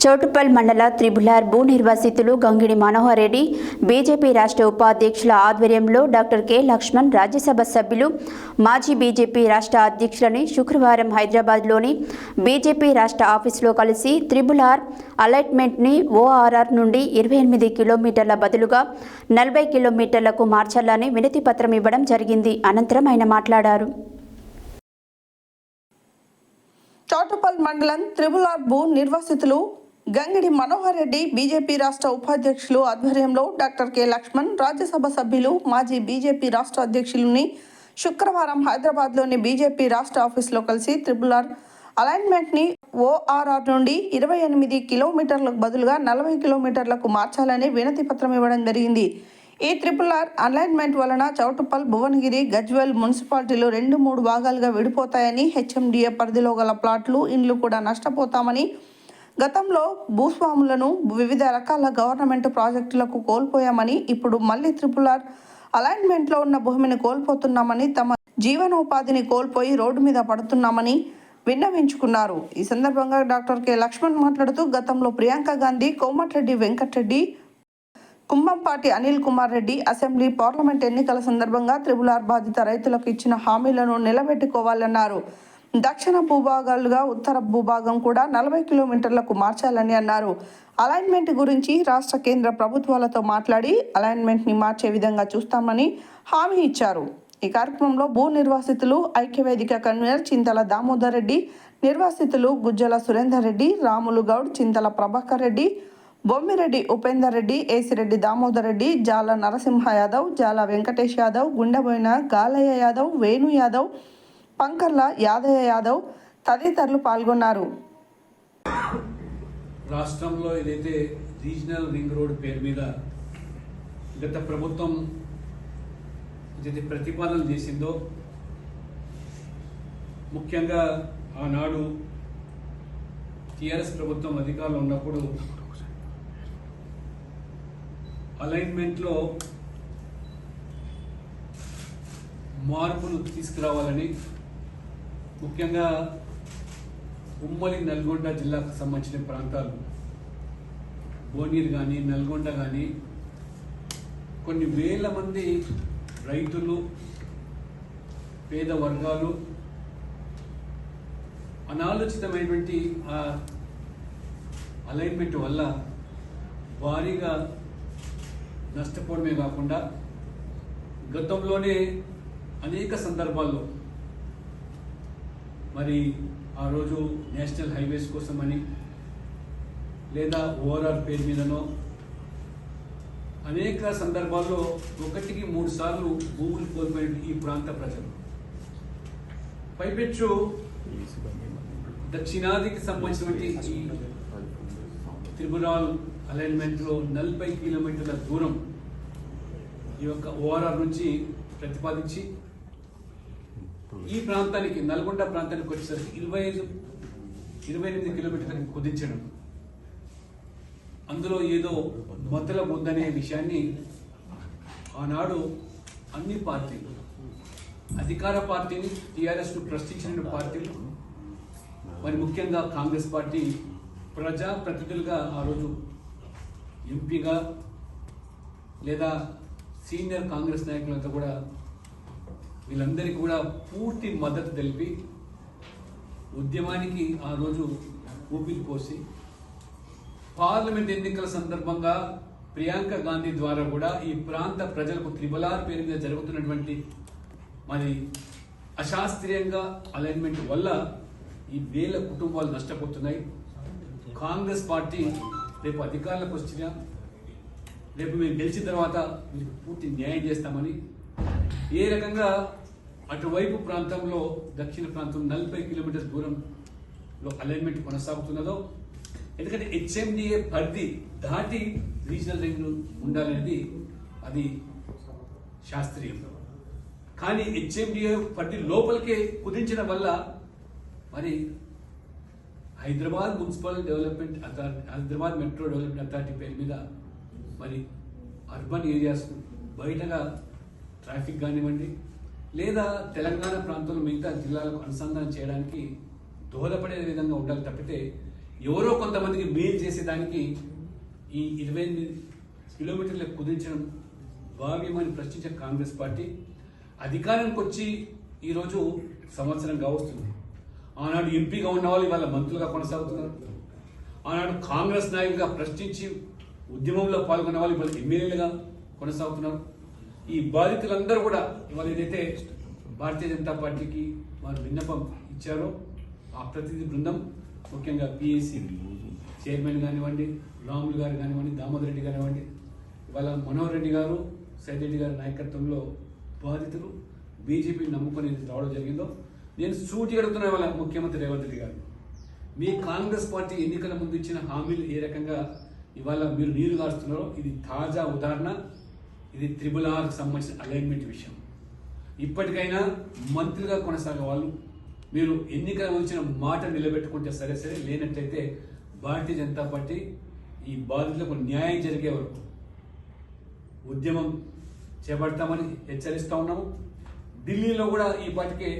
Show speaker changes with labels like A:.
A: చౌటుప్పల్ మండల త్రిబులార్ భూ నిర్వాసితులు గంగిడి మనోహర్ రెడ్డి బీజేపీ రాష్ట్ర ఉపాధ్యక్షుల ఆధ్వర్యంలో డాక్టర్ కె లక్ష్మణ్ రాజ్యసభ సభ్యులు మాజీ బీజేపీ రాష్ట్ర అధ్యక్షులని శుక్రవారం హైదరాబాద్లోని బీజేపీ రాష్ట్ర ఆఫీసులో కలిసి త్రిబులార్ అలాట్మెంట్ని ఓఆర్ఆర్ నుండి 28 కిలోమీటర్ల బదులుగా 40 కిలోమీటర్లకు మార్చాలని వినతి పత్రం ఇవ్వడం జరిగింది. అనంతరం ఆయన మాట్లాడారు.
B: చౌటుప్పల్ మండలం త్రిబులార్ భూ నిర్వాసితులు గంగిడి మనోహర్ రెడ్డి బీజేపీ రాష్ట్ర ఉపాధ్యక్షులు ఆధ్వర్యంలో డాక్టర్ కె లక్ష్మణ్ రాజ్యసభ సభ్యులు మాజీ బీజేపీ రాష్ట్ర అధ్యక్షులని శుక్రవారం హైదరాబాద్లోని బీజేపీ రాష్ట్ర ఆఫీసులో కలిసి త్రిబులార్ అలైన్మెంట్ని ఓఆర్ఆర్ నుండి 28 కిలోమీటర్లకు బదులుగా 40 కిలోమీటర్లకు మార్చాలని వినతి పత్రం ఇవ్వడం జరిగింది. ఈ త్రిబులార్ అలైన్మెంట్ వలన చౌటుప్పల్, భువనగిరి, గజ్వేల్ మున్సిపాలిటీలు 2-3 భాగాలుగా విడిపోతాయని, హెచ్ఎండిఏ పరిధిలో గల ప్లాట్లు, ఇండ్లు కూడా నష్టపోతామని, గతంలో భూస్వాములను వివిధ రకాల గవర్నమెంట్ ప్రాజెక్టులకు కోల్పోయామని, ఇప్పుడు మళ్ళీ త్రిబులార్ అలైన్మెంట్లో ఉన్న భూమిని కోల్పోతున్నామని, తమ జీవనోపాధిని కోల్పోయి రోడ్డు మీద పడుతున్నామని విన్నవించుకున్నారు. ఈ సందర్భంగా డాక్టర్ కె లక్ష్మణ్ మాట్లాడుతూ, గతంలో ప్రియాంక గాంధీ, కోమటిరెడ్డి వెంకటరెడ్డి, కుంభంపాటి అనిల్ కుమార్ రెడ్డి అసెంబ్లీ, పార్లమెంట్ ఎన్నికల సందర్భంగా త్రిబులార్ బాధిత రైతులకు ఇచ్చిన హామీలను నిలబెట్టుకోవాలన్నారు. దక్షిణ భూభాగాలుగా ఉత్తర భూభాగం కూడా 40 కిలోమీటర్లకు మార్చాలని అన్నారు. అలైన్మెంట్ గురించి రాష్ట్ర కేంద్ర ప్రభుత్వాలతో మాట్లాడి అలైన్మెంట్ని మార్చే విధంగా చూస్తామని హామీ ఇచ్చారు. ఈ కార్యక్రమంలో భూ నిర్వాసితులు ఐక్యవేదిక కన్వీనర్ చింతల దామోదర్ రెడ్డి, నిర్వాసితులు గుజ్జల సురేందర్ రెడ్డి, రాములు గౌడ్, చింతల ప్రభాకర్ రెడ్డి, బొమ్మిరెడ్డి ఉపేందర్ రెడ్డి, ఏసిరెడ్డి దామోదర్ రెడ్డి, జాల నరసింహ యాదవ్, జాల వెంకటేష్ యాదవ్, గుండెబోయిన గాలయ్య యాదవ్, వేణు యాదవ్, పంకర్ల యాదయ్య యాదవ్ తదితరులు పాల్గొన్నారు.
C: రాష్ట్రంలో ఏదైతే రీజనల్ రింగ్ రోడ్ పేరు మీద గత ప్రభుత్వం ఏదైతే ప్రతిపాదన చేసిందో, ముఖ్యంగా ఆనాడు టీఆర్ఎస్ ప్రభుత్వం అధికారంలో ఉన్నప్పుడు అలైన్మెంట్లో మార్పులు తీసుకురావాలని, ముఖ్యంగా ఉమ్మడి నల్గొండ జిల్లాకు సంబంధించిన ప్రాంతాలు భువనగిరి కానీ నల్గొండ కానీ కొన్ని వేల మంది రైతులు, పేద వర్గాలు అనాలోచితమైనటువంటి ఆ అలైన్మెంట్ వల్ల భారీగా నష్టపోవడమే కాకుండా గతంలోనే అనేక సందర్భాల్లో మరి ఆ రోజు నేషనల్ హైవేస్ కోసమని లేదా ఓఆర్ఆర్ పేరు మీదనో అనేక సందర్భాల్లో 1-3 సార్లు భూములు కోల్పోయిన ఈ ప్రాంత ప్రజలు పైపెచ్చు దక్షిణాదికి సంబంధించినటువంటి ఈ త్రిబులార్ అలైన్మెంట్లో 40 కిలోమీటర్ల దూరం ఈ యొక్క ఓఆర్ఆర్ నుంచి ప్రతిపాదించి ఈ ప్రాంతానికి, నల్గొండ ప్రాంతానికి వచ్చేసరికి 28 కిలోమీటర్లకు కుదించడం, అందులో ఏదో మతలబు ఉందనే విషయాన్ని ఆనాడు అన్ని పార్టీలు, అధికార పార్టీని, టీఆర్ఎస్ను ప్రశ్నించిన పార్టీలు, మరి ముఖ్యంగా కాంగ్రెస్ పార్టీ ప్రజాప్రతినిధులుగా ఆ రోజు ఎంపీగా లేదా సీనియర్ కాంగ్రెస్ నాయకులంతా కూడా వీళ్ళందరికీ కూడా పూర్తి మద్దతు తెలిపి ఉద్యమానికి ఆ రోజు ఊపిరి పోసి పార్లమెంట్ ఎన్నికల సందర్భంగా ప్రియాంక గాంధీ ద్వారా కూడా ఈ ప్రాంత ప్రజలకు త్రిబులార్ పేరు మీద జరుగుతున్నటువంటి మరి అశాస్త్రీయంగా అలైన్మెంట్ వల్ల ఈ వేల కుటుంబాలు నష్టపోతున్నాయి. కాంగ్రెస్ పార్టీ రేపు అధికారంలోకి వచ్చినా, రేపు మేము గెలిచిన తర్వాత మీకు పూర్తి న్యాయం చేస్తామని ఏ రకంగా అటువైపు ప్రాంతంలో దక్షిణ ప్రాంతం 40 కిలోమీటర్ల దూరంలో అలైన్మెంట్ కొనసాగుతున్నదో, ఎందుకంటే హెచ్ఎండిఏ పరిధి దాటి రీజనల్ రింగ్ ఉండాలనేది అది శాస్త్రీయం. కానీ హెచ్ఎండిఏ పరిధి లోపలికే కుదించడం వల్ల మరి Hyderabad municipal development authority, Hyderabad metro development authority పేరు మీద మరి అర్బన్ ఏరియాస్ బయటగా ట్రాఫిక్ కానివ్వండి, లేదా తెలంగాణ ప్రాంతంలో మిగతా జిల్లాలకు అనుసంధానం చేయడానికి దోహదపడే విధంగా ఉండాలి తప్పితే ఎవరో కొంతమందికి మేలు చేసేదానికి ఈ 28 కిలోమీటర్లకు కుదించడం భావ్యమని ప్రశ్నించే కాంగ్రెస్ పార్టీ అధికారానికి వచ్చి ఈరోజు సంవత్సరంగా వస్తుంది. ఆనాడు ఎంపీగా ఉన్న వాళ్ళు ఇవాళ మంత్రులుగా కొనసాగుతున్నారు. ఆనాడు కాంగ్రెస్ నాయకులుగా ప్రశ్నించి ఉద్యమంలో పాల్గొన్న వాళ్ళు ఇవాళ ఎమ్మెల్యేలుగా కొనసాగుతున్నారు. ఈ బాధితులందరూ కూడా ఇవాళ ఏదైతే భారతీయ జనతా పార్టీకి వారు విన్నపం ఇచ్చారో ఆ ప్రతినిధి బృందం, ముఖ్యంగా పిఎస్సి చైర్మన్ కానివ్వండి, రాములు గారు కానివ్వండి, దామోదర్ రెడ్డి కానివ్వండి, ఇవాళ మనోహర్ రెడ్డి గారు, సైద్ రెడ్డి గారి నాయకత్వంలో బాధితులు బీజేపీ నమ్ముకొని రావడం జరిగిందో, నేను సూటి అడుగుతున్నా ఇవాళ ముఖ్యమంత్రి రేవంత్ రెడ్డి గారు, మీ కాంగ్రెస్ పార్టీ ఎన్నికల ముందు ఇచ్చిన హామీలు ఏ రకంగా ఇవాళ మీరు నీరు గారుస్తున్నారో ఇది తాజా ఉదాహరణ. ఇది RRR సంబంధించిన అలైన్మెంట్ విషయం. ఇప్పటికైనా మంత్రులుగా కొనసాగే వాళ్ళు మీరు ఎన్నికల వచ్చిన మాట నిలబెట్టుకుంటే సరే, లేనట్టయితే భారతీయ జనతా పార్టీ ఈ బాధితులకు న్యాయం జరిగే వరకు ఉద్యమం చేపడతామని హెచ్చరిస్తా ఉన్నాము. ఢిల్లీలో కూడా ఈ పాటికే